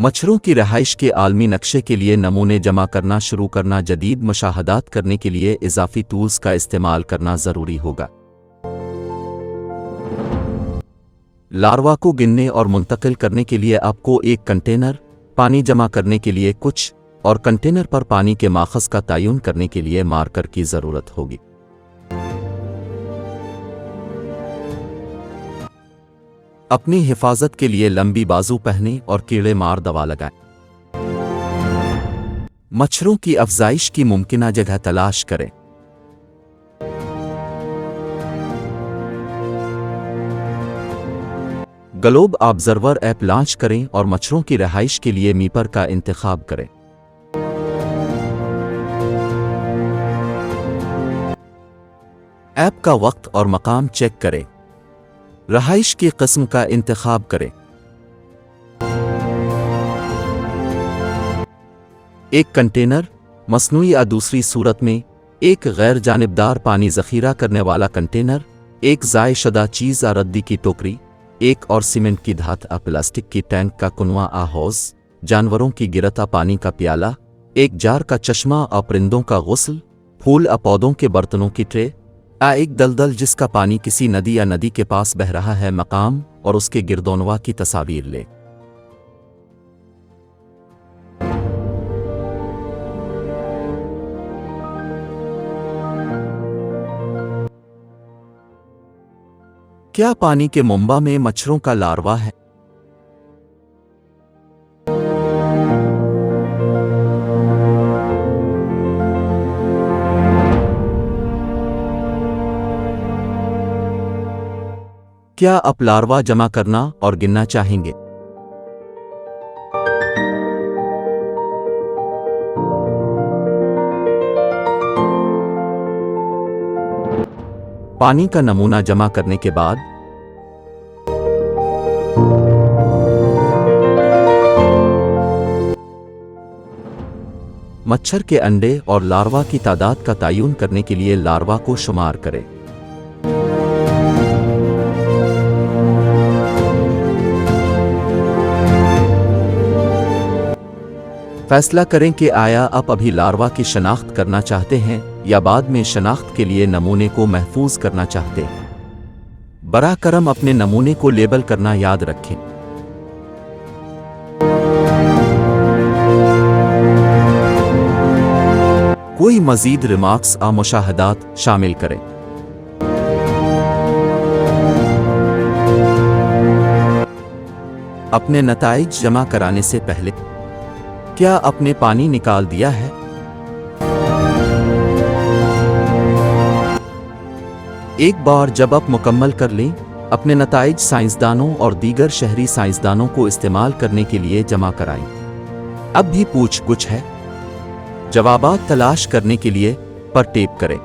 मच्छरों की रहाइश के आलमी नक्शे के लिए नमूने जमा करना शुरू करना, जदीद मुशाहदात करने के लिए इजाफी टूल्स का इस्तेमाल करना ज़रूरी होगा। लार्वा को गिनने और मुंतकिल करने के लिए आपको एक कंटेनर, पानी जमा करने के लिए कुछ और कंटेनर पर पानी के माखज़ का तयन करने के लिए मार्कर की ज़रूरत होगी। अपनी हिफाजत के लिए लंबी बाजू पहनें और कीड़े मार दवा लगाएं। मच्छरों की अफजाइश की मुमकिना जगह तलाश करें। ग्लोब ऑब्जर्वर ऐप लॉन्च करें और मच्छरों की रहाइश के लिए मीपर का इंतखाब करें। ऐप का वक्त और मकाम चेक करें। रहाइश की किस्म का इंतखाब करें। एक कंटेनर, मसनूई या दूसरी सूरत में एक गैर जानिबदार पानी ज़ख़ीरा करने वाला कंटेनर, एक ज़ाय शुदा चीज़ या रद्दी की टोकरी, एक और सीमेंट की धात या प्लास्टिक की टैंक का कुनवा आ हौज़, जानवरों की गिरता पानी का प्याला, एक जार का चश्मा और परिंदों का गुस्ल, फूल या पौधों के बर्तनों की ट्रे, एक दलदल जिसका पानी किसी नदी या नदी के पास बह रहा है, मकाम और उसके गिरदोनवा की तस्वीर ले। क्या पानी के मुंबा में मच्छरों का लार्वा है? क्या आप लार्वा जमा करना और गिनना चाहेंगे? पानी का नमूना जमा करने के बाद मच्छर के अंडे और लार्वा की तादाद का तयन करने के लिए लार्वा को शुमार करें। फैसला करें कि आया आप अभी लार्वा की शनाख्त करना चाहते हैं या बाद में शनाख्त के लिए नमूने को महफूज करना चाहते हैं। बराह करम अपने नमूने को लेबल करना याद रखें। कोई मजीद रिमार्क्स या मुशाहदात शामिल करें। अपने नताइज जमा कराने से पहले क्या आपने पानी निकाल दिया है? एक बार जब आप मुकम्मल कर लें, अपने नताइज साइंसदानों और दीगर शहरी साइंसदानों को इस्तेमाल करने के लिए जमा कराएं। अब भी पूछ गुछ है? जवाबात तलाश करने के लिए पर टेप करें।